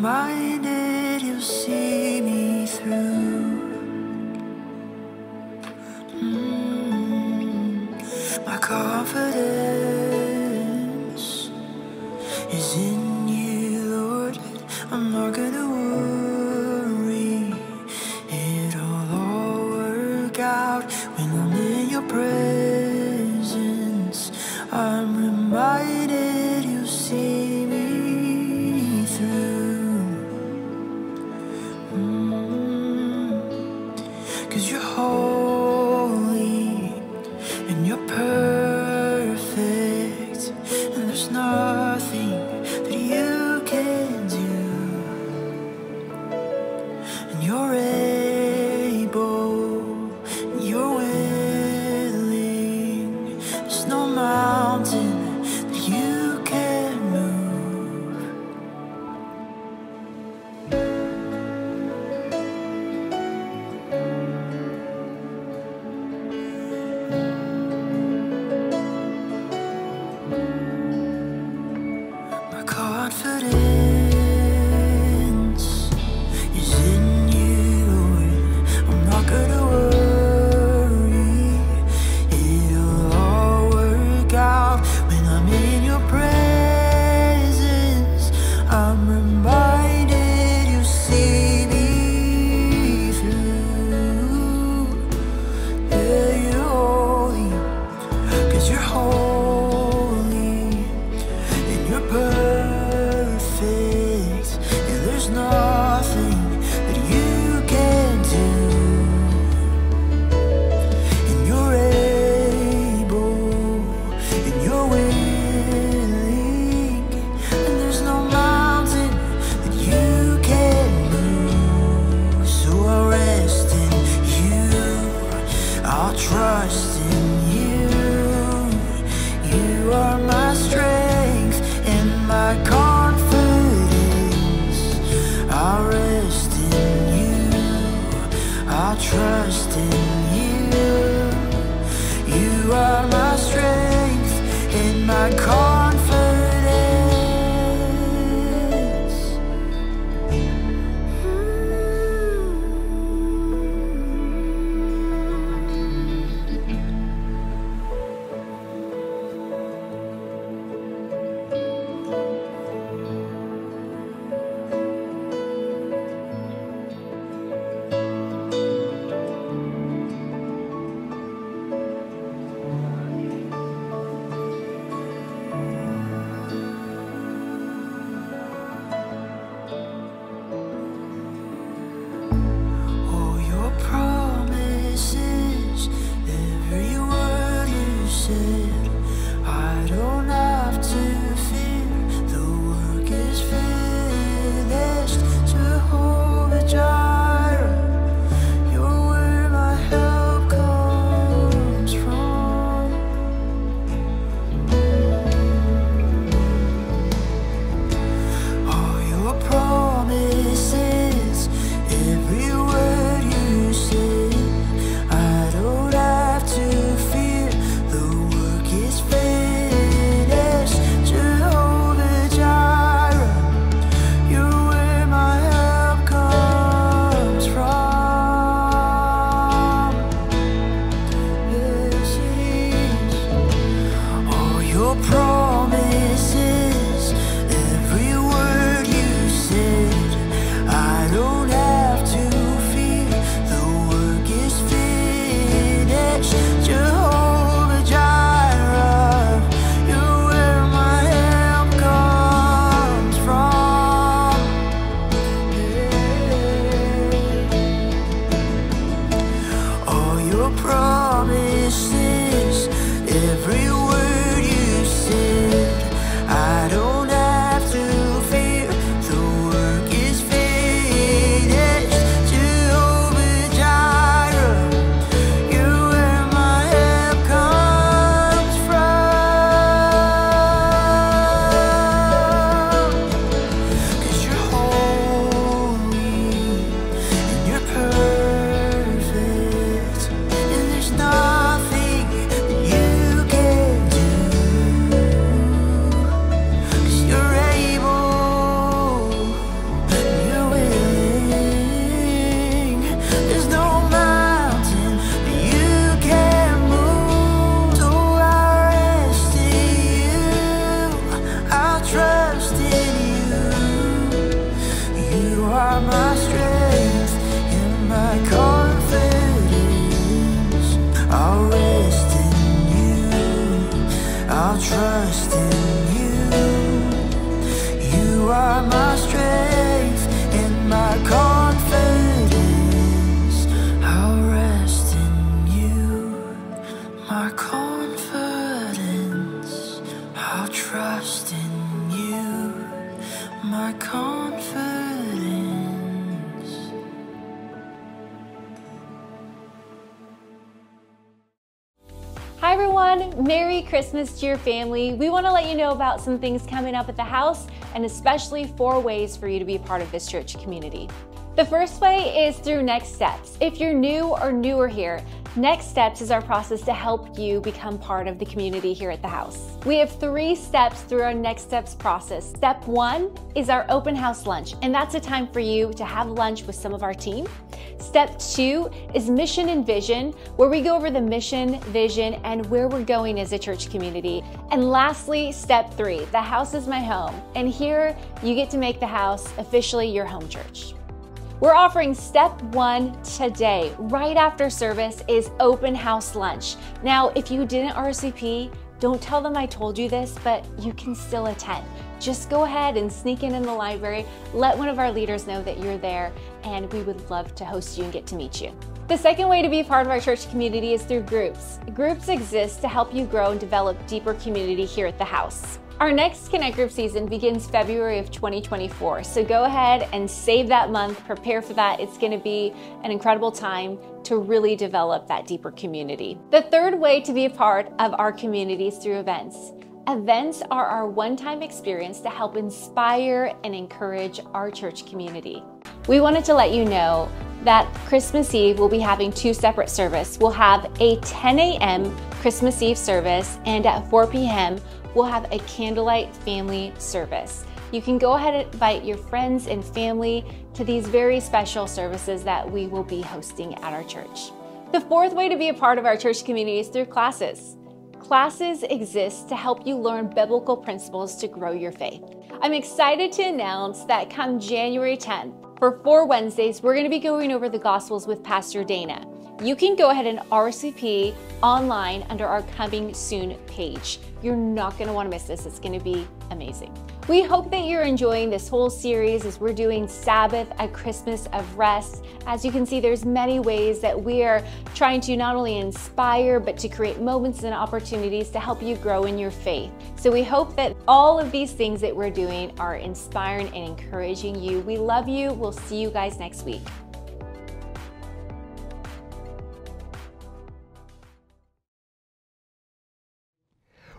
reminded you'll see me through. My confidence is in you, Lord. I'm not gonna worry, it'll all work out when I'm in your presence. I'm reminded you'll see me through. 'Cause you're holy and you're perfect, and there's nothing that you can do. And you're able, and you're willing. There's no mountain that you can move. My confidence is in you, Lord. I'm not gonna worry, it'll all work out when I'm in your presence. I'm reminded you see me through. Yeah, you're holy, 'cause you're holy and you're perfect, and there's nothing that you can do. And you're able, and you're willing, and there's no mountain that you can move. So I'll rest in you, I'll trust in you. You are my strength and my confidence. I'll rest in you, I'll trust in you. You are my strength and my confidence. You are my strength and my confidence. I'll rest in you, I'll trust in you. You are my strength and my confidence. I'll rest in you, my confidence. I'll trust in you, my confidence. Hi everyone, Merry Christmas to your family. We want to let you know about some things coming up at the house and especially 4 ways for you to be a part of this church community. The first way is through Next Steps. If you're new or newer here, Next Steps is our process to help you become part of the community here at the house. We have 3 steps through our Next Steps process. Step 1 is our open house lunch, and that's a time for you to have lunch with some of our team. Step 2 is Mission and Vision, where we go over the mission, vision, and where we're going as a church community. And lastly, Step 3, the house is my home. And here you get to make the house officially your home church. We're offering Step 1 today, right after service, is open house lunch. Now, if you didn't RSVP, don't tell them I told you this, but you can still attend. Just go ahead and sneak in the library, let one of our leaders know that you're there, and we would love to host you and get to meet you. The second way to be a part of our church community is through groups. Groups exist to help you grow and develop deeper community here at the house. Our next Connect Group season begins February of 2024, so go ahead and save that month, prepare for that. It's going to be an incredible time to really develop that deeper community. The third way to be a part of our community is through events. Events are our one-time experience to help inspire and encourage our church community. We wanted to let you know that Christmas Eve we'll be having 2 separate services. We'll have a 10 a.m. Christmas Eve service, and at 4 p.m. we'll have a candlelight family service. You can go ahead and invite your friends and family to these very special services that we will be hosting at our church. The fourth way to be a part of our church community is through classes. Classes exist to help you learn biblical principles to grow your faith. I'm excited to announce that come January 10th, for 4 Wednesdays, we're going to be going over the Gospels with Pastor Dana. You can go ahead and RSVP online under our Coming Soon page. You're not going to want to miss this. It's going to be amazing. We hope that you're enjoying this whole series as we're doing Sabbath, a Christmas of rest. As you can see, there's many ways that we are trying to not only inspire, but to create moments and opportunities to help you grow in your faith. So we hope that all of these things that we're doing are inspiring and encouraging you. We love you. We'll see you guys next week.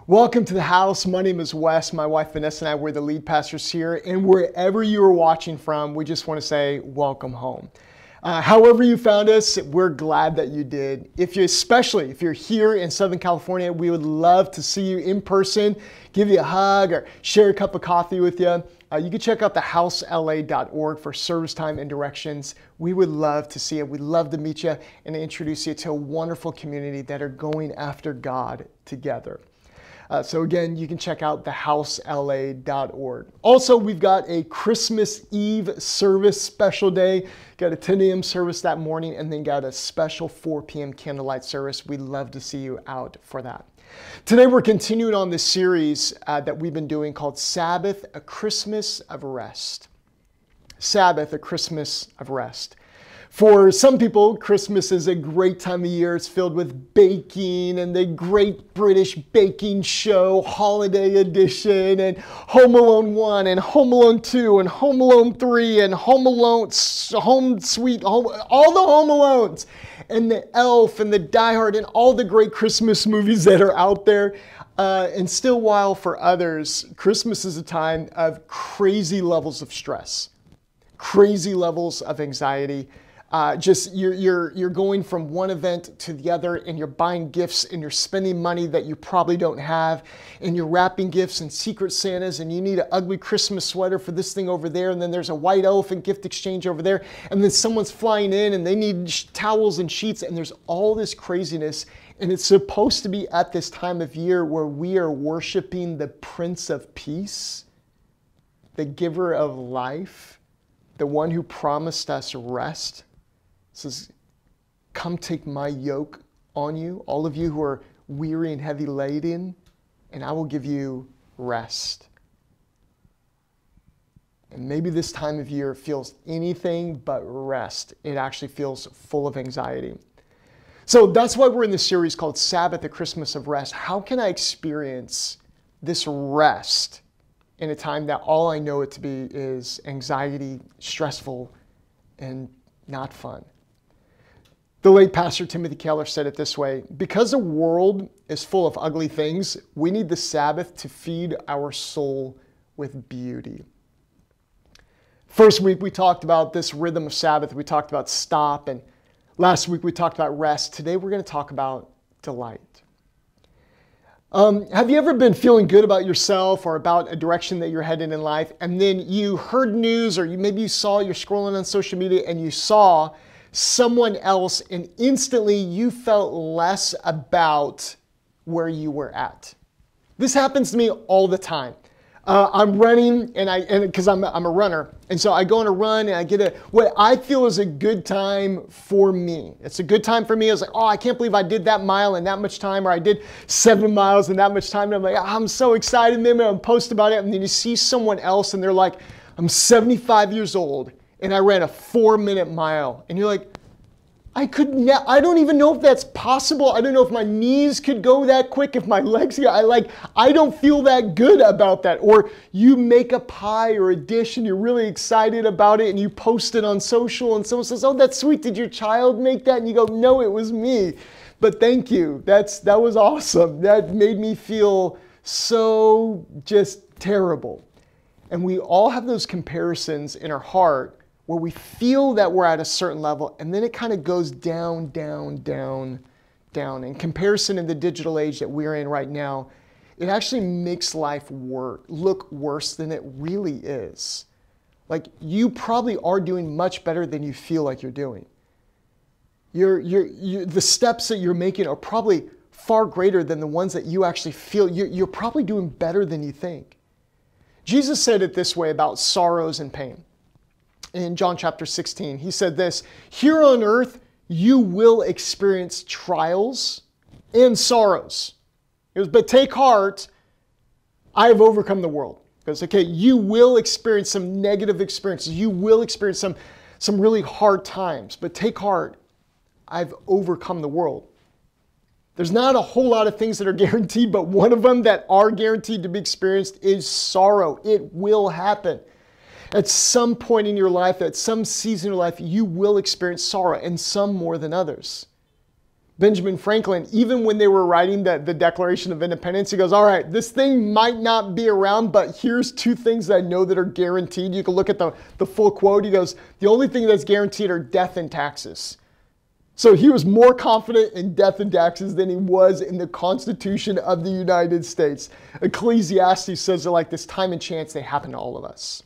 Welcome to the house. My name is Wes. My wife Vanessa and I, we're the lead pastors here. And wherever you are watching from, we just want to say welcome home. However you found us, we're glad that you did. Especially if you're here in Southern California, we would love to see you in person, give you a hug or share a cup of coffee with you. You can check out thehousela.org for service time and directions. We would love to see you. We'd love to meet you and introduce you to a wonderful community that are going after God together. So again, you can check out thehousela.org. Also, we've got a Christmas Eve service special day. Got a 10 a.m. service that morning and then got a special 4 p.m. candlelight service. We'd love to see you out for that. Today, we're continuing on this series that we've been doing called Sabbath, a Christmas of Rest. Sabbath, a Christmas of Rest. For some people, Christmas is a great time of year. It's filled with baking and the Great British Baking Show, Holiday Edition, and Home Alone 1, and Home Alone 2, and Home Alone 3, and Home Alone, Home Sweet Home, all the Home Alones, and the Elf, and the Die Hard, and all the great Christmas movies that are out there. And still, while for others, Christmas is a time of crazy levels of stress, crazy levels of anxiety. You're going from one event to the other, and you're buying gifts and you're spending money that you probably don't have, and you're wrapping gifts and Secret Santas, and you need an ugly Christmas sweater for this thing over there, and then there's a white elephant gift exchange over there, and then someone's flying in and they need towels and sheets, and there's all this craziness. And it's supposed to be at this time of year where we are worshiping the Prince of Peace, the giver of life, the one who promised us rest, says, come take my yoke on you, all of you who are weary and heavy laden, and I will give you rest. And maybe this time of year feels anything but rest. It actually feels full of anxiety. So that's why we're in this series called Sabbath, the Christmas of Rest. How can I experience this rest in a time that all I know it to be is anxiety, stressful, and not fun? The late Pastor Timothy Keller said it this way: because the world is full of ugly things, we need the Sabbath to feed our soul with beauty. First week we talked about this rhythm of Sabbath. We talked about stop, and last week we talked about rest. Today we're going to talk about delight. Have you ever been feeling good about yourself or about a direction that you're headed in life, and then you heard news, or maybe you're scrolling on social media and you saw someone else, and instantly you felt less about where you were at? This happens to me all the time. I'm running, and because I'm a runner, and so I go on a run, and I get what I feel is a good time for me. It's a good time for me. It's like, oh, I can't believe I did that mile in that much time, or I did 7 miles in that much time. And I'm like, I'm so excited. And then I'm post about it, and then you see someone else, and they're like, I'm 75 years old, and I ran a 4-minute mile, and you're like, I don't even know if that's possible. I don't know if my knees could go that quick, if my legs could. I don't feel that good about that. Or you make a pie or a dish and you're really excited about it and you post it on social and someone says, oh, that's sweet. Did your child make that? And you go, no, it was me. But thank you. That was awesome. That made me feel so just terrible. And we all have those comparisons in our heart where we feel that we're at a certain level, and then it kind of goes down, down, down, down. In comparison in the digital age that we're in right now, it actually makes life look worse than it really is. Like, you probably are doing much better than you feel like you're doing. The steps that you're making are probably far greater than the ones that you actually feel. You're probably doing better than you think. Jesus said it this way about sorrows and pain. In John chapter 16, he said this: here on earth, you will experience trials and sorrows. It was, but take heart, I have overcome the world. Because, okay, you will experience some negative experiences. You will experience some really hard times. But take heart, I've overcome the world. There's not a whole lot of things that are guaranteed, but one of them that are guaranteed to be experienced is sorrow. It will happen. At some point in your life, at some season of your life, you will experience sorrow, and some more than others. Benjamin Franklin, even when they were writing the Declaration of Independence, he goes, all right, this thing might not be around, but here's 2 things that I know that are guaranteed. You can look at the full quote. He goes, the only thing that's guaranteed are death and taxes. So he was more confident in death and taxes than he was in the Constitution of the United States. Ecclesiastes says it like this: time and chance, they happen to all of us.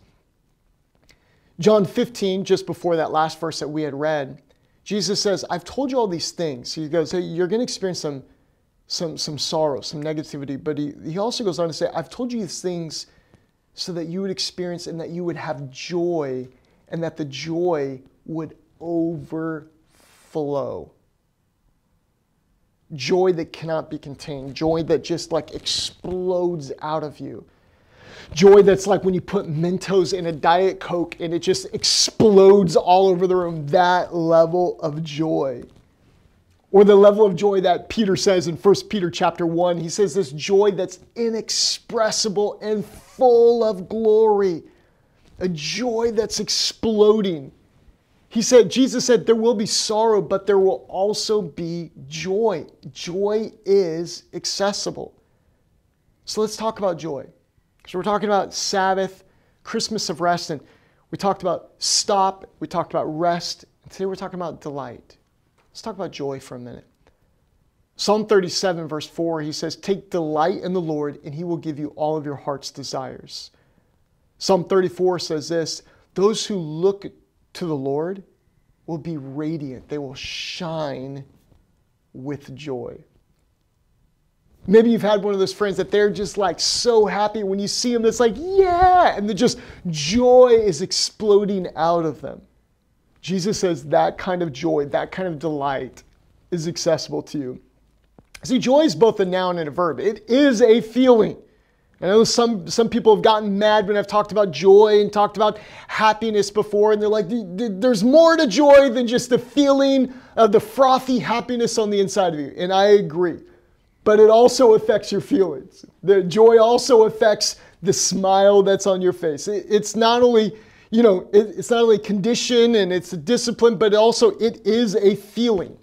John 15, just before that last verse that we had read, Jesus says, I've told you all these things. He goes, hey, you're going to experience some sorrow, some negativity. But he also goes on to say, I've told you these things so that you would experience and that you would have joy, and that the joy would overflow. Joy that cannot be contained. Joy that just like explodes out of you. Joy that's like when you put Mentos in a Diet Coke and it just explodes all over the room. That level of joy. Or the level of joy that Peter says in 1 Peter chapter 1. He says this joy that's inexpressible and full of glory. A joy that's exploding. Jesus said there will be sorrow, but there will also be joy. Joy is accessible. So let's talk about joy. So we're talking about Sabbath, Christmas of rest, and we talked about stop, we talked about rest, and today we're talking about delight. Let's talk about joy for a minute. Psalm 37 verse 4, he says, take delight in the Lord and he will give you all of your heart's desires. Psalm 34 says this: those who look to the Lord will be radiant. They will shine with joy. Maybe you've had one of those friends that they're just like so happy when you see them, it's like, yeah, and just joy is exploding out of them. Jesus says that kind of joy, that kind of delight is accessible to you. See, joy is both a noun and a verb. It is a feeling. I know some people have gotten mad when I've talked about joy and talked about happiness before, and they're like, there's more to joy than just the feeling of the frothy happiness on the inside of you. And I agree. But it also affects your feelings. The joy also affects the smile that's on your face. It's not only, it's not only a condition and it's a discipline, but also it is a feeling.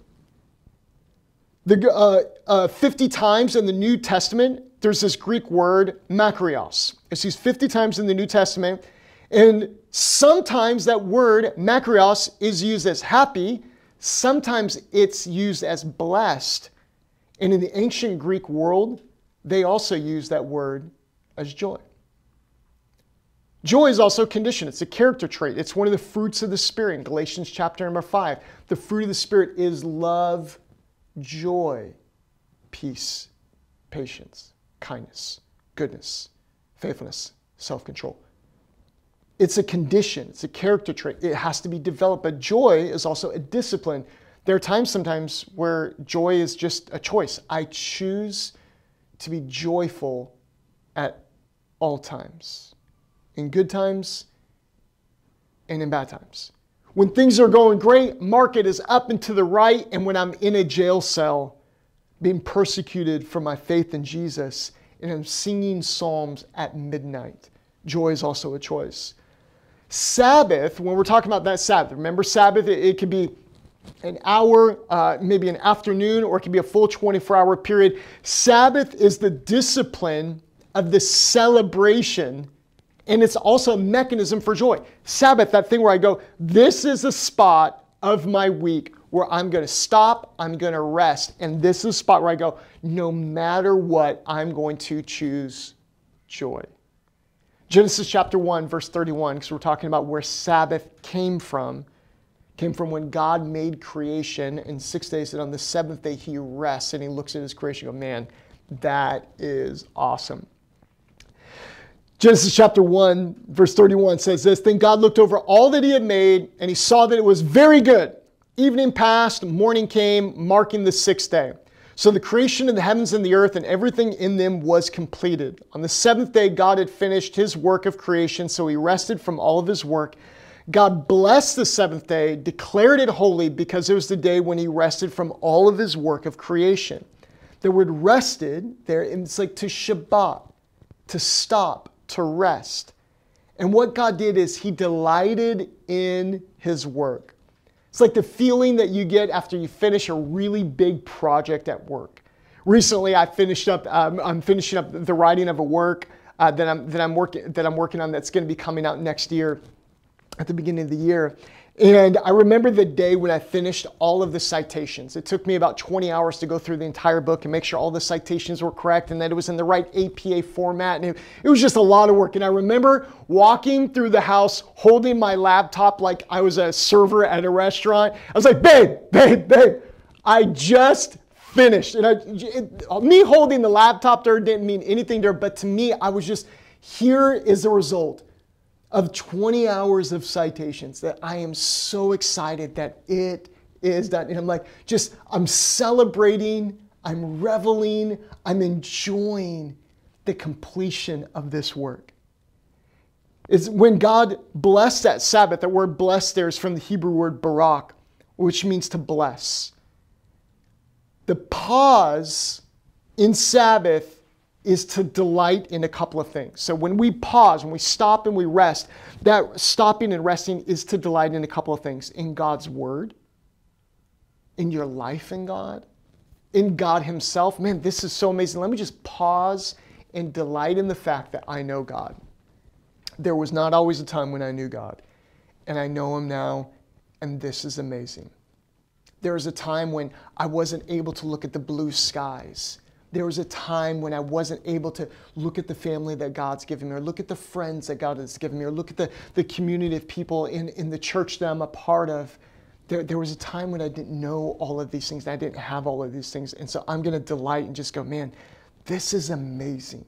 50 times in the New Testament, there's this Greek word, makarios. It's used 50 times in the New Testament. And sometimes that word, makarios, is used as happy. Sometimes it's used as blessed. And in the ancient Greek world, they also use that word as joy. Joy is also a condition. It's a character trait. It's one of the fruits of the Spirit. In Galatians chapter number 5, the fruit of the Spirit is love, joy, peace, patience, kindness, goodness, faithfulness, self-control. It's a condition. It's a character trait. It has to be developed. But joy is also a discipline. There are times sometimes where joy is just a choice. I choose to be joyful at all times, in good times and in bad times. When things are going great, market is up and to the right, and when I'm in a jail cell being persecuted for my faith in Jesus and I'm singing psalms at midnight, joy is also a choice. Sabbath, when we're talking about that Sabbath, remember Sabbath, it could be an hour, maybe an afternoon, or it can be a full 24-hour period. Sabbath is the discipline of the celebration, and it's also a mechanism for joy. Sabbath, that thing where I go, this is a spot of my week where I'm going to stop, I'm going to rest, and this is a spot where I go, no matter what, I'm going to choose joy. Genesis chapter 1, verse 31, because we're talking about where Sabbath came from when God made creation in 6 days, and on the seventh day he rests and he looks at his creation and goes, man, that is awesome. Genesis chapter 1, verse 31 says this, then God looked over all that he had made and he saw that it was very good. Evening passed, morning came, marking the sixth day. So the creation of the heavens and the earth and everything in them was completed. On the seventh day, God had finished his work of creation, so he rested from all of his work. God blessed the seventh day, declared it holy because it was the day when he rested from all of his work of creation. The word rested there, it's like to Shabbat, to stop, to rest. And what God did is he delighted in his work. It's like the feeling that you get after you finish a really big project at work. Recently, I'm finishing up the writing of a work that I'm working on that's going to be coming out next year, at the beginning of the year. And I remember the day when I finished all of the citations. It took me about 20 hours to go through the entire book and make sure all the citations were correct and that it was in the right APA format. And it was just a lot of work. And I remember walking through the house holding my laptop like I was a server at a restaurant. I was like, babe, I just finished. And me holding the laptop there didn't mean anything there, but to me, I was just, here is the result of 20 hours of citations that I am so excited that it is done. And I'm like, I'm celebrating, I'm reveling, I'm enjoying the completion of this work. It's when God blessed that Sabbath, that word blessed there is from the Hebrew word barak, which means to bless. The pause in Sabbath is to delight in a couple of things. So when we pause, when we stop and we rest, that stopping and resting is to delight in a couple of things. In God's word, in your life in God himself. Man, this is so amazing. Let me just pause and delight in the fact that I know God. There was not always a time when I knew God, and I know him now, and this is amazing. There was a time when I wasn't able to look at the blue skies. There was a time when I wasn't able to look at the family that God's given me, or look at the friends that God has given me, or look at the community of people in the church that I'm a part of. There was a time when I didn't know all of these things, and I didn't have all of these things. And so I'm going to delight and just go, man, this is amazing.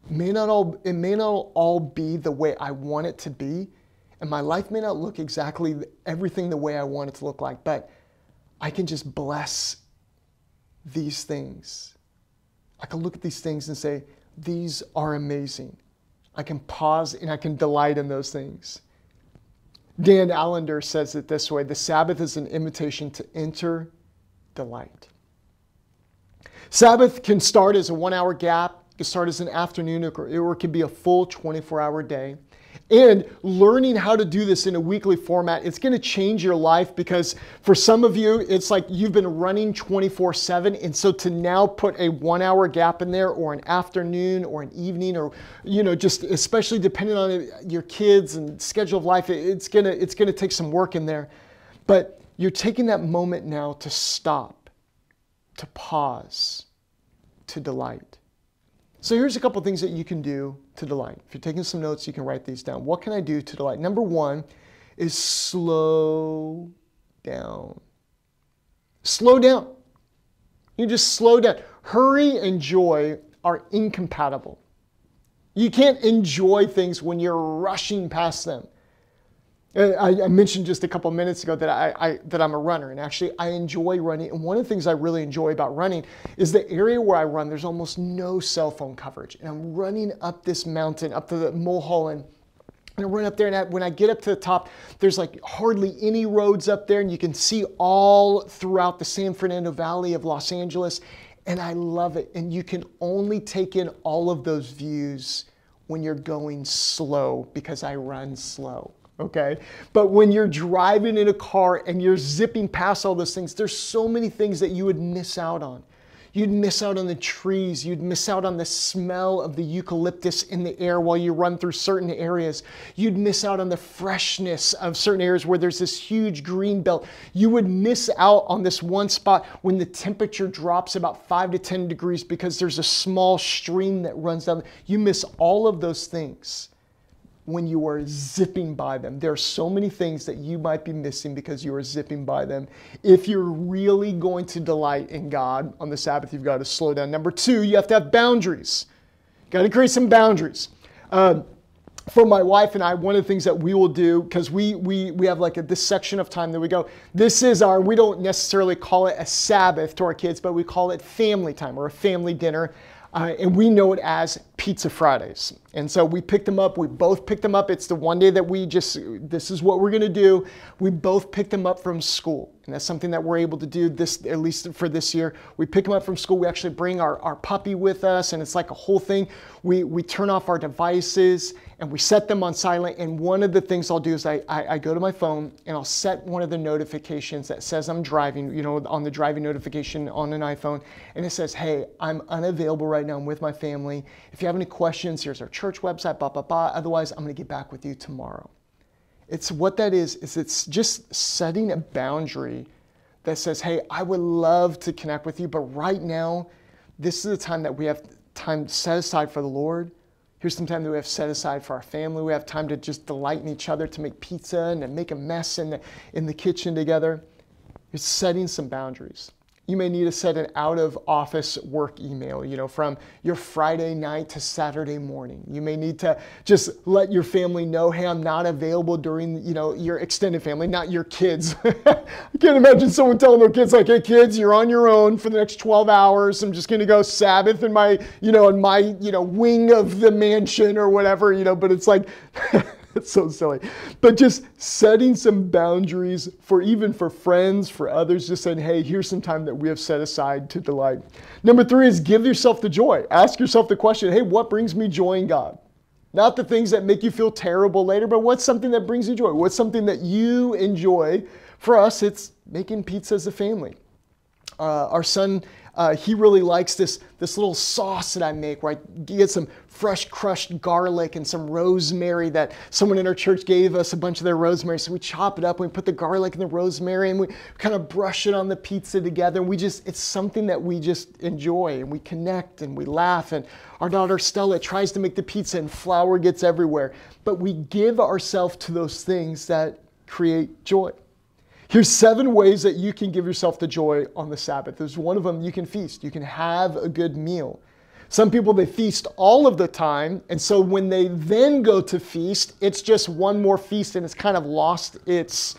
It may not all be the way I want it to be, and my life may not look exactly everything the way I want it to look like, but I can just bless these things. I can look at these things and say, these are amazing. I can pause and I can delight in those things. Dan Allender says it this way: the Sabbath is an invitation to enter delight. Sabbath can start as a 1 hour gap, it can start as an afternoon, or it can be a full 24-hour day. And learning how to do this in a weekly format, it's going to change your life, because for some of you, it's like you've been running 24/7. And so to now put a 1 hour gap in there, or an afternoon or an evening, or, just especially depending on your kids and schedule of life, it's going to take some work in there. But you're taking that moment now to stop, to pause, to delight. So here's a couple things that you can do to delight. If you're taking some notes, you can write these down. What can I do to delight? Number one is slow down. Slow down. You just slow down. Hurry and joy are incompatible. You can't enjoy things when you're rushing past them. I mentioned just a couple minutes ago that I'm a runner, and actually I enjoy running. And one of the things I really enjoy about running is the area where I run, there's almost no cell phone coverage. And I'm running up this mountain, up to the Mulholland, and I run up there, and when I get up to the top, there's like hardly any roads up there, and you can see all throughout the San Fernando Valley of Los Angeles, and I love it. And you can only take in all of those views when you're going slow, because I run slow. Okay? But when you're driving in a car and you're zipping past all those things, there's so many things that you would miss out on. You'd miss out on the trees. You'd miss out on the smell of the eucalyptus in the air while you run through certain areas. You'd miss out on the freshness of certain areas where there's this huge green belt. You would miss out on this one spot when the temperature drops about 5 to 10 degrees because there's a small stream that runs down. You miss all of those things when you are zipping by them. There are so many things that you might be missing because you are zipping by them. If you're really going to delight in God on the Sabbath, you've got to slow down. Number two, you have to have boundaries. You've got to create some boundaries. For my wife and I, one of the things that we will do, because we have like this section of time that we go, we don't necessarily call it a Sabbath to our kids, but we call it family time or a family dinner. And we know it as Pizza Fridays. And so we picked them up. We both picked them up. It's the one day that this is what we're going to do. We both picked them up from school. And that's something that we're able to do, at least for this year. We pick them up from school. We actually bring our puppy with us, and it's like a whole thing. We turn off our devices and we set them on silent. And one of the things I'll do is I go to my phone and I'll set one of the notifications that says I'm driving, on the driving notification on an iPhone. And it says, hey, I'm unavailable right now. I'm with my family. If you have any questions, here's our church website, blah, blah, blah. Otherwise, I'm going to get back with you tomorrow. It's what that is it's just setting a boundary that says, hey, I would love to connect with you, but right now, this is the time that we have time set aside for the Lord. Here's some time that we have set aside for our family. We have time to just delight in each other, to make pizza and to make a mess in the kitchen together. You're setting some boundaries. You may need to set an out-of-office work email, from your Friday night to Saturday morning. You may need to just let your family know, hey, I'm not available during, your extended family, not your kids. I can't imagine someone telling their kids, like, hey, kids, you're on your own for the next 12 hours. I'm just going to go Sabbath in my, wing of the mansion or whatever, but it's like... It's so silly. But just setting some boundaries for friends, for others, just saying, hey, here's some time that we have set aside to delight. Number three is give yourself the joy. Ask yourself the question, hey, what brings me joy in God? Not the things that make you feel terrible later, but what's something that brings you joy? What's something that you enjoy? For us, it's making pizza as a family. Our son, he really likes this little sauce that I make, where I get some fresh crushed garlic and some rosemary that someone in our church gave us a bunch of their rosemary. So we chop it up and we put the garlic and the rosemary and we kind of brush it on the pizza together. And it's something that we just enjoy, and we connect and we laugh. And our daughter Stella tries to make the pizza and flour gets everywhere. But we give ourselves to those things that create joy. Here's 7 ways that you can give yourself the joy on the Sabbath. There's one of them, you can feast. You can have a good meal. Some people, they feast all of the time, and so when they then go to feast, it's just one more feast, and it's kind of lost its,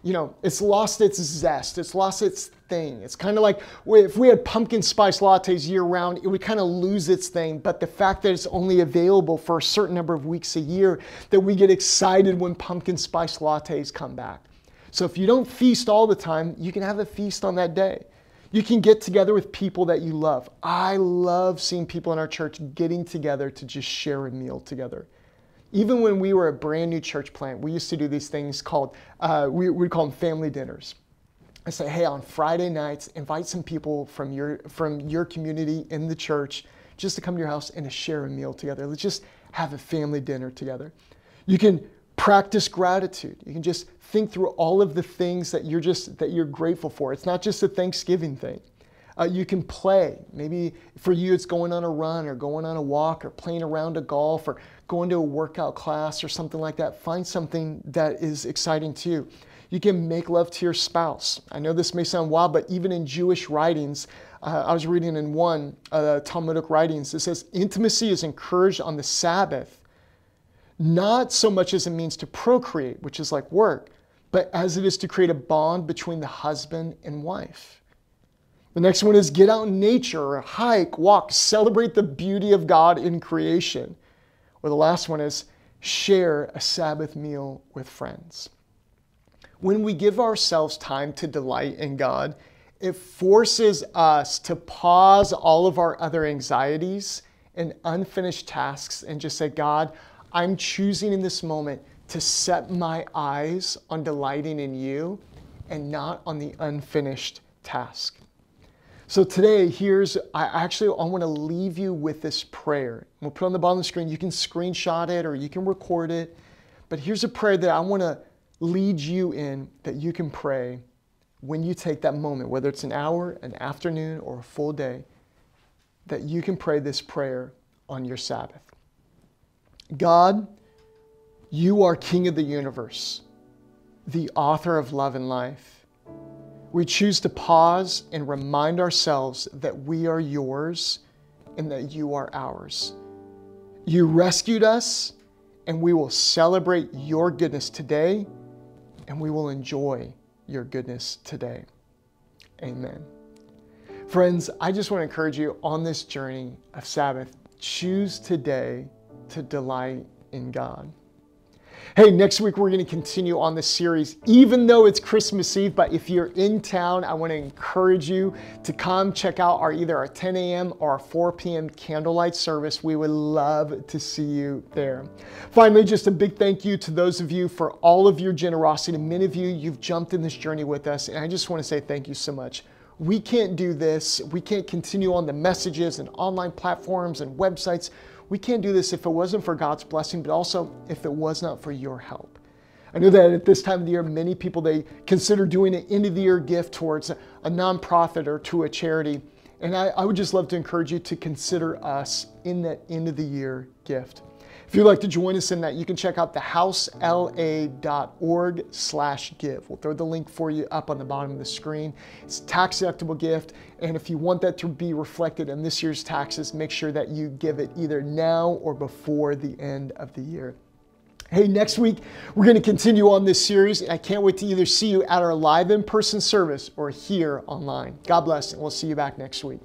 it's lost its zest, it's lost its thing. It's kind of like if we had pumpkin spice lattes year round, it would kind of lose its thing, but the fact that it's only available for a certain number of weeks a year, that we get excited when pumpkin spice lattes come back. So if you don't feast all the time, you can have a feast on that day. You can get together with people that you love. I love seeing people in our church getting together to just share a meal together. Even when we were a brand new church plant, we used to do these things called, we call them family dinners. I say, hey, on Friday nights, invite some people from your community in the church just to come to your house and to share a meal together. Let's just have a family dinner together. You can practice gratitude. You can just think through all of the things that you're grateful for. It's not just a Thanksgiving thing. You can play. Maybe for you it's going on a run or going on a walk or playing a round of golf or going to a workout class or something like that. Find something that is exciting to you. You can make love to your spouse. I know this may sound wild, but even in Jewish writings, I was reading in one Talmudic writings, it says intimacy is encouraged on the Sabbath, not so much as a means to procreate, which is like work, but as it is to create a bond between the husband and wife. The next one is get out in nature, or hike, walk, celebrate the beauty of God in creation. Or the last one is share a Sabbath meal with friends. When we give ourselves time to delight in God, it forces us to pause all of our other anxieties and unfinished tasks and just say, God, I'm choosing in this moment to set my eyes on delighting in you and not on the unfinished task. So today, I want to leave you with this prayer. We'll put it on the bottom of the screen. You can screenshot it or you can record it. But here's a prayer that I want to lead you in that you can pray when you take that moment, whether it's an hour, an afternoon, or a full day, that you can pray this prayer on your Sabbath. God, you are King of the universe, the author of love and life. We choose to pause and remind ourselves that we are yours and that you are ours. You rescued us, and we will celebrate your goodness today, and we will enjoy your goodness today. Amen. Friends, I just want to encourage you on this journey of Sabbath, choose today to delight in God. Hey, next week we're going to continue on this series, even though it's Christmas Eve, but if you're in town, I want to encourage you to come check out either our 10 a.m. or our 4 p.m. candlelight service. We would love to see you there. Finally, just a big thank you to those of you for all of your generosity. Many of you, you've jumped in this journey with us, and I just want to say thank you so much. We can't do this. We can't continue on the messages and online platforms and websites. We can't do this if it wasn't for God's blessing, but also if it was not for your help. I know that at this time of the year, many people, they consider doing an end of the year gift towards a nonprofit or to a charity. And I would just love to encourage you to consider us in that end of the year gift. If you'd like to join us in that, you can check out thehousela.org/give. We'll throw the link for you up on the bottom of the screen. It's a tax-deductible gift, and if you want that to be reflected in this year's taxes, make sure that you give it either now or before the end of the year. Hey, next week, we're going to continue on this series, and I can't wait to either see you at our live in-person service or here online. God bless, and we'll see you back next week.